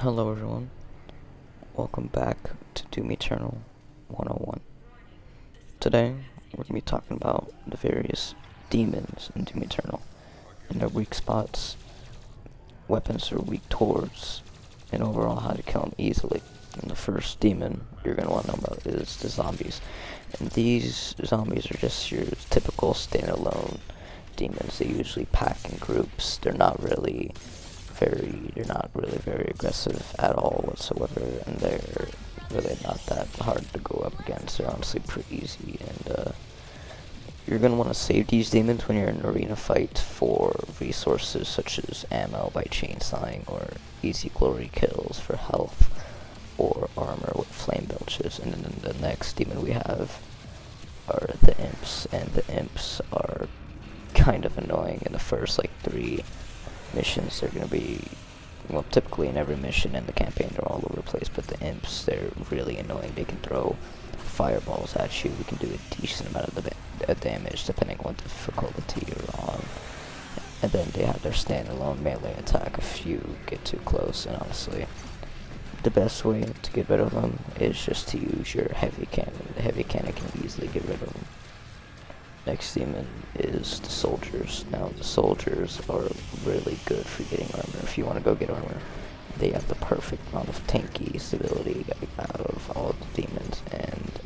Hello everyone, welcome back to Doom Eternal 101. Today, we're going to be talking about the various demons in Doom Eternal, and their weak spots, weapons they're weak towards, and overall how to kill them easily. And the first demon you're going to want to know about is the zombies. And these zombies are just your typical standalone demons. They usually pack in groups. They're not really very aggressive at all whatsoever, and they're really not that hard to go up against. They're honestly pretty easy, and you're going to want to save these demons when you're in an arena fight for resources such as ammo by chainsawing, or easy glory kills for health, or armor with flame belches. And then the next demon we have are the imps, and the imps are kind of annoying. In the first like 3 missions, they're going to be, well, typically in every mission in the campaign they're all over the place, but the imps, they're really annoying. They can throw fireballs at you. We can do a decent amount of damage depending on what difficulty you're on. And then they have their standalone melee attack if you get too close, and honestly, the best way to get rid of them is just to use your heavy cannon. The heavy cannon can easily get rid of them. Next demon is the soldiers. Now the soldiers are really good for getting armor. If you want to go get armor, they have the perfect amount of tanky stability out of all the demons, and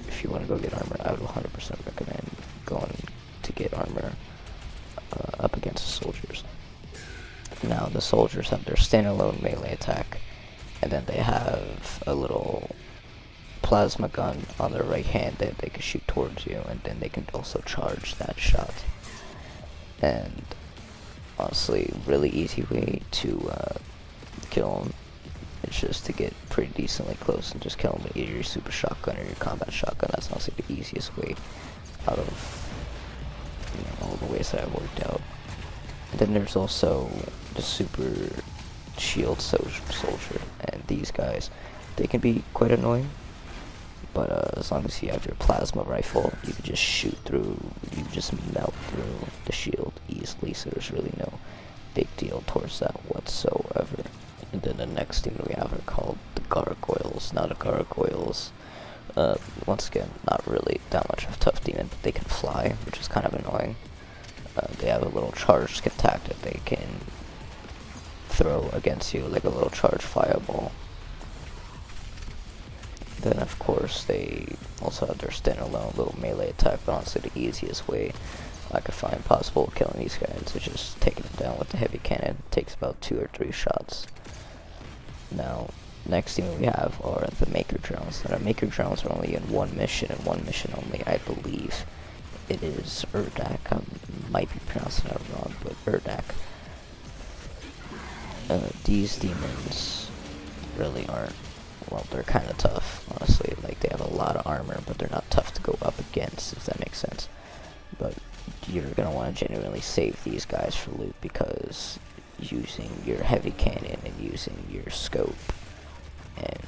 if you want to go get armor, I would 100% recommend going to get armor up against the soldiers. Now the soldiers have their standalone melee attack, and then they have a little plasma gun on their right hand that they can shoot towards you, and then they can also charge that shot. And honestly, really easy way to kill them is just to get pretty decently close and just kill them with either your super shotgun or your combat shotgun. That's honestly the easiest way out of all the ways that I've worked out. And then there's also the super shield soldier, and these guys, they can be quite annoying. But as long as you have your plasma rifle, you can just shoot through, you just melt through the shield easily, so there's really no big deal towards that whatsoever. And then the next demon we have are called the gargoyles. Now the gargoyles, once again, not really that much of a tough demon, but they can fly, which is kind of annoying. They have a little charged attack that they can throw against you, like a little charged fireball. Then of course they also have their standalone little melee attack, but honestly the easiest way I could find possible killing these guys is just taking them down with the heavy cannon. It takes about 2 or 3 shots. Now, next thing we have are the Maker Drones. Now the Maker Drones are only in one mission, and one mission only, I believe. It is Urdak. I might be pronouncing that wrong, but Urdak. These demons really aren't, well, they're kind of tough, honestly. Like, they have a lot of armor, but they're not tough to go up against, if that makes sense. But you're going to want to genuinely save these guys for loot, because using your heavy cannon and using your scope and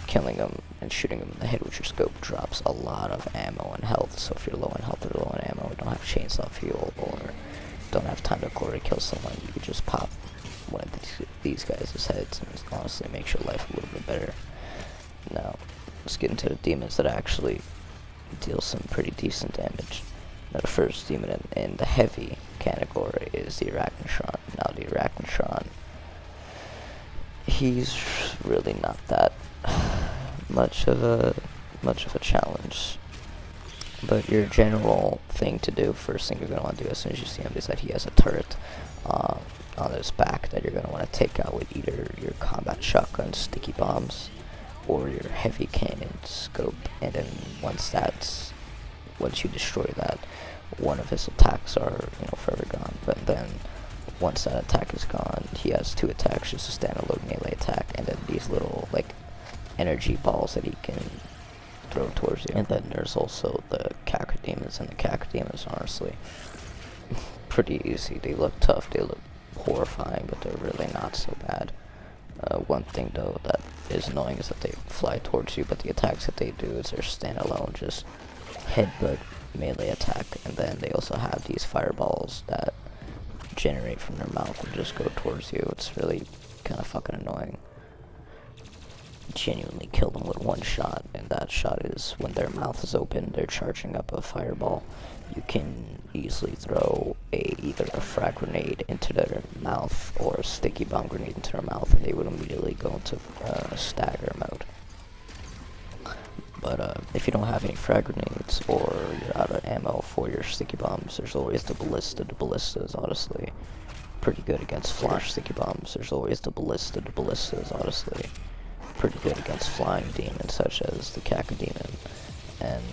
killing them and shooting them in the head with your scope drops a lot of ammo and health. So if you're low on health or low on ammo, don't have chainsaw fuel, or don't have time to glory kill someone, you could just pop one of these guys' heads and honestly makes your life a little bit better. Now, let's get into the demons that actually deal some pretty decent damage. Now, the first demon in the heavy category is the Arachnotron. Now, the Arachnotron, he's really not that much of a challenge. But your general thing to do, first thing you're going to want to do as soon as you see him, is that he has a turret on his back that you're going to want to take out with either your combat shotgun sticky bombs or your heavy cannon scope. And then once you destroy that, one of his attacks are forever gone. But then once that attack is gone, he has 2 attacks, just a standalone melee attack, and then these little like energy balls that he can throw towards you. And then there's also the Cacodemons, and the Cacodemons are honestly pretty easy. They look tough, they look horrifying, but they're really not so bad. One thing though that is annoying is that they fly towards you, but the attacks that they do is they're standalone, just headbutt melee attack, and then they also have these fireballs that generate from their mouth and just go towards you. It's really kind of fucking annoying. Genuinely kill them with one shot, and that shot is when their mouth is open, they're charging up a fireball. You can easily throw either a frag grenade into their mouth or a sticky bomb grenade into their mouth, and they would immediately go into stagger mode. But if you don't have any frag grenades or you're out of ammo for your sticky bombs, there's always the ballista. The ballista is honestly pretty good against flash sticky bombs. There's always the ballista. The ballista is honestly pretty good against flying demons such as the Cacodemon. And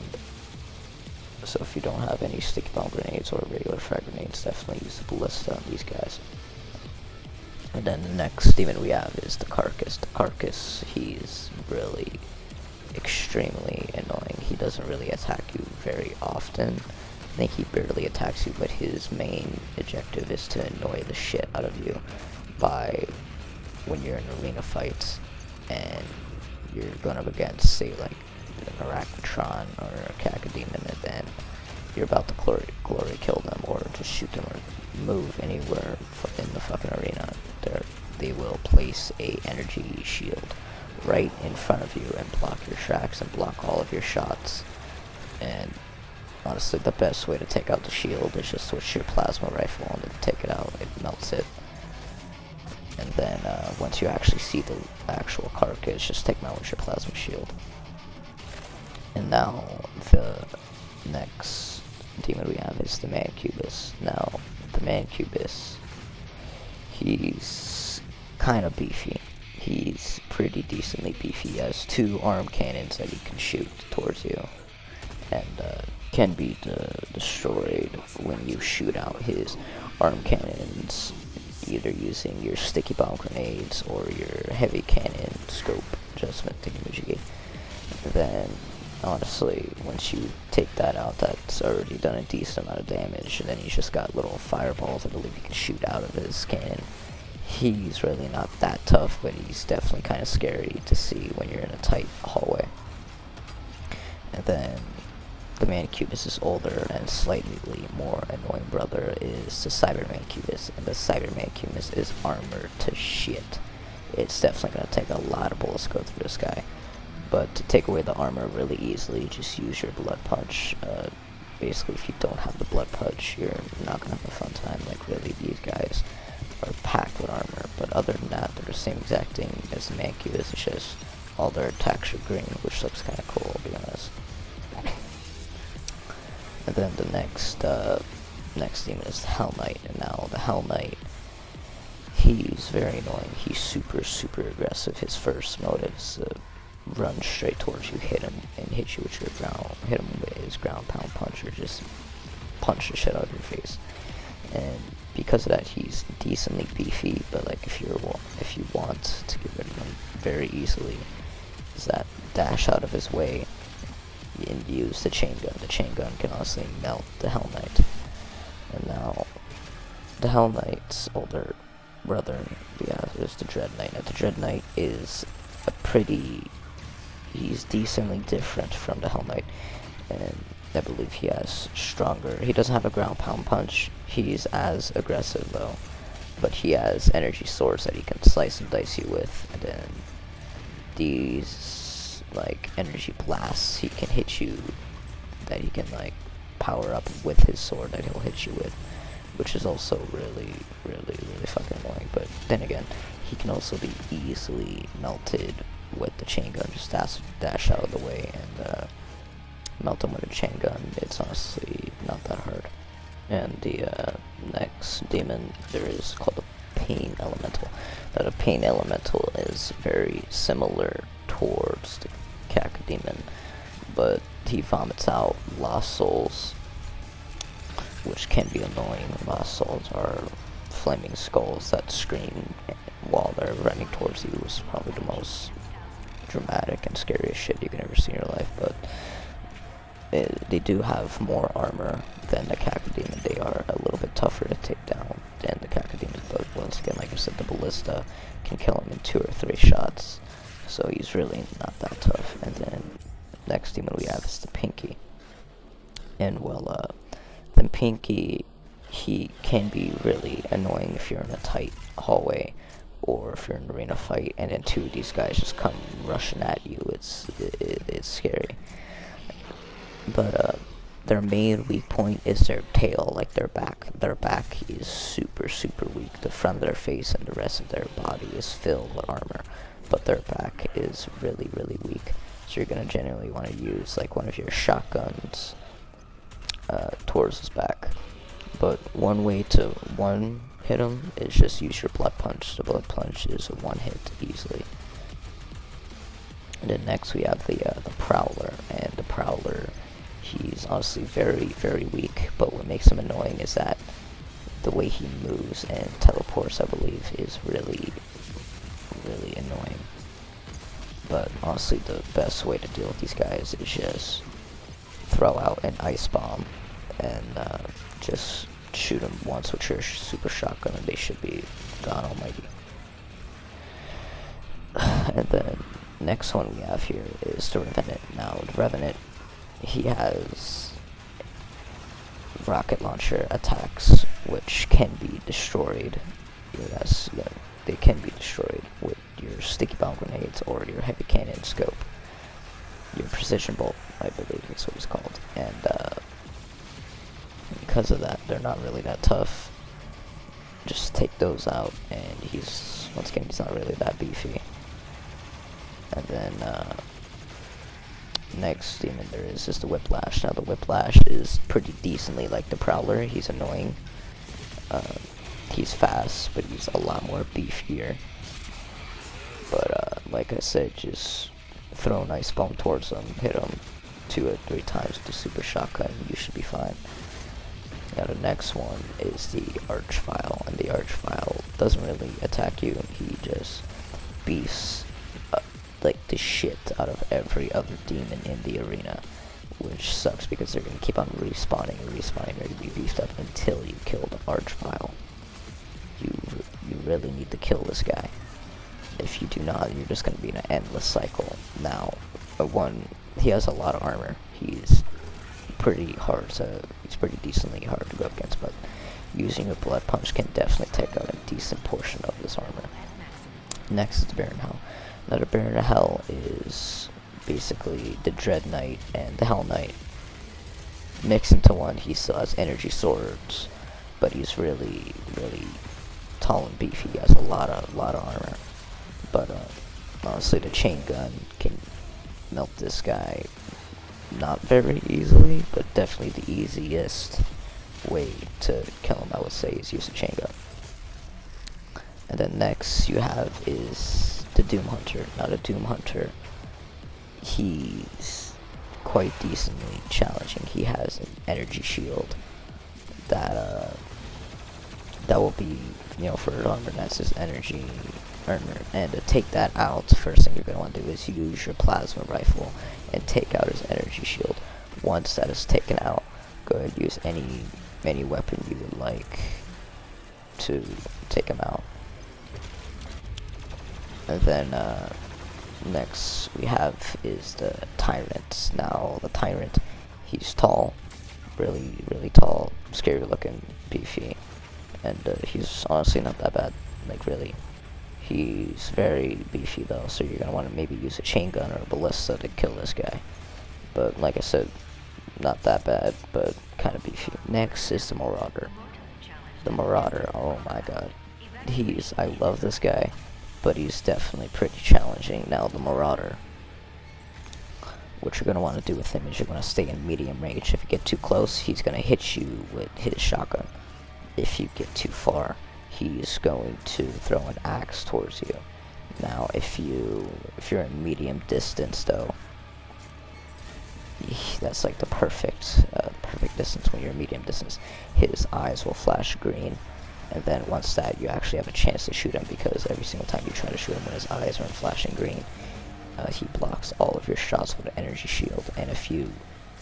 so if you don't have any sticky bomb grenades or regular frag grenades, definitely use the ballista on these guys. And then the next demon we have is the Carcass. The Carcass, he's really extremely annoying. He doesn't really attack you very often. I think he barely attacks you, but his main objective is to annoy the shit out of you by when you're in arena fights and you're going up against, say, like an Arachnotron or a Cacodemon, and then you're about to glory kill them or just shoot them or move anywhere in the fucking arena. They will place a energy shield right in front of you and block your tracks and block all of your shots. And honestly, the best way to take out the shield is just switch your plasma rifle on and take it out. It melts it. And then once you actually see the actual Carcass, just take him out with your plasma shield. And now the next demon we have is the Mancubus. Now the Mancubus, he's kind of beefy. He's pretty decently beefy. He has 2 arm cannons that he can shoot towards you, and can be destroyed when you shoot out his arm cannons, either using your sticky bomb grenades or your heavy cannon scope adjustment thingamajiggy. Then, honestly, once you take that out, that's already done a decent amount of damage, and then he's just got little fireballs I believe you can shoot out of his cannon. He's really not that tough, but he's definitely kind of scary to see when you're in a tight hallway. And then the Mancubus' older and slightly more annoying brother is the Cyber Mancubus, and the Cyber Mancubus is armored to shit. It's definitely going to take a lot of bullets to go through this guy, but to take away the armor really easily, just use your Blood Punch. Basically, if you don't have the Blood Punch, you're not going to have a fun time. Like, really, these guys are packed with armor, but other than that, they're the same exact thing as the Mancubus. It's just all their attacks are green, which looks kind of cool, I'll be honest. And then the next demon is the Hell Knight, and now the Hell Knight, he's very annoying. He's super aggressive. His first motive is to run straight towards you, hit him with his ground pound punch, or just punch the shit out of your face. And because of that, he's decently beefy, but like if you want to get rid of him very easily, is that dash out of his way and use the chain gun. The chain gun can honestly melt the Hell Knight. And now the Hell Knight's older brother, is the Dread Knight. Now the Dread Knight is he's decently different from the Hell Knight, and I believe he doesn't have a ground pound punch. He's as aggressive though, but he has energy swords that he can slice and dice you with, and then these like energy blasts he can hit you, that he can like power up with his sword that he'll hit you with, which is also really fucking annoying. But then again, he can also be easily melted with the chain gun. Just dash out of the way and melt him with a chain gun. It's honestly not that hard. And the next demon there is called the Pain Elemental. Now the Pain Elemental is very similar towards the Cacodemon, but he vomits out Lost Souls, which can be annoying. Lost Souls are flaming skulls that scream while they're running towards you. Is probably the most dramatic and scariest shit you can ever see in your life, but they do have more armor than the Cacodemon. They are a little bit tougher to take down than the Cacodemon, but once again, like I said, the Ballista can kill him in 2 or 3 shots, so he's really not that tough. And then next demon we have is the Pinky. And well, the Pinky, he can be really annoying if you're in a tight hallway or if you're in an arena fight and then two of these guys just come rushing at you, it's scary. But their main weak point is their tail, like their back. Their back is super weak. The front of their face and the rest of their body is filled with armor, but their back is really weak. So you're gonna generally want to use like one of your shotguns towards his back. But one way to hit him is just use your blood punch. The blood punch is a one hit easily. And then next we have the Prowler, and the Prowler, he's honestly very weak, but what makes him annoying is that the way he moves and teleports, I believe, is really annoying. But honestly, the best way to deal with these guys is just throw out an ice bomb and just shoot them once with your super shotgun and they should be gone almighty. And then next one we have here is the Revenant. Now the Revenant, he has rocket launcher attacks which can be destroyed. They can be destroyed with your sticky bomb grenades or your heavy cannon scope. Your precision bolt, I believe is what it's called. And because of that, they're not really that tough. Just take those out, and once again, he's not really that beefy. And then next demon there is the Whiplash. Now the Whiplash is pretty decently like the Prowler. He's annoying. He's fast, but he's a lot more beefier. But like I said, just throw an ice bomb towards him, hit him 2 or 3 times with the super shotgun, you should be fine. Now the next one is the Archvile, and the Archvile doesn't really attack you. He just beefs like the shit out of every other demon in the arena, which sucks because they're gonna keep on respawning and respawning. They're gonna be beefed up until you kill the Archvile. You really need to kill this guy. If you do not, you're just gonna be in an endless cycle. Now, he has a lot of armor. He's pretty decently hard to go up against, but using a blood punch can definitely take out a decent portion of this armor. Next is the Baron Hell. Now the Baron Hell is basically the Dread Knight and the Hell Knight mixed into one. He still has energy swords, but he's really tall and beefy. He has a lot of armor. But honestly, the chain gun can melt this guy not very easily, but definitely the easiest way to kill him, I would say, is use a chain gun. And then next you have is the Doom Hunter. Now the Doom Hunter, he's quite decently challenging. He has an energy shield that will be, for his armor, that's his energy armor. And to take that out, first thing you're going to want to do is use your plasma rifle and take out his energy shield. Once that is taken out, go ahead and use any weapon you would like to take him out. And then next we have is the Tyrant. Now the Tyrant, he's tall, really tall, scary looking, beefy, and he's honestly not that bad, like really. He's very beefy though, so you're gonna want to maybe use a chain gun or a ballista to kill this guy. But like I said, not that bad, but kind of beefy. Next is the Marauder. The Marauder, oh my god. I love this guy, but he's definitely pretty challenging. Now the Marauder, what you're going to want to do with him is you're going to stay in medium range. If you get too close, he's going to hit you with his shotgun. If you get too far, he's going to throw an axe towards you. Now if you're in medium distance though, that's like the perfect distance. When you're in medium distance, his eyes will flash green, and then once that, you actually have a chance to shoot him, because every single time you try to shoot him when his eyes are flashing green, he blocks all of your shots with an energy shield. And if you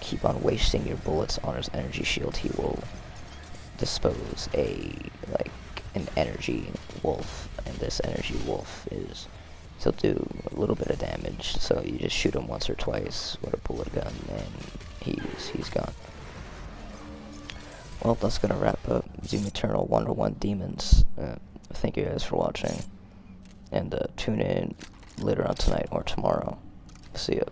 keep on wasting your bullets on his energy shield, he will dispose an energy wolf, and this energy wolf he'll do a little bit of damage. So you just shoot him once or twice with a bullet gun, and he's gone. Well, that's gonna wrap up Doom Eternal 101 Demons. Thank you guys for watching. and tune in later on tonight or tomorrow. See ya.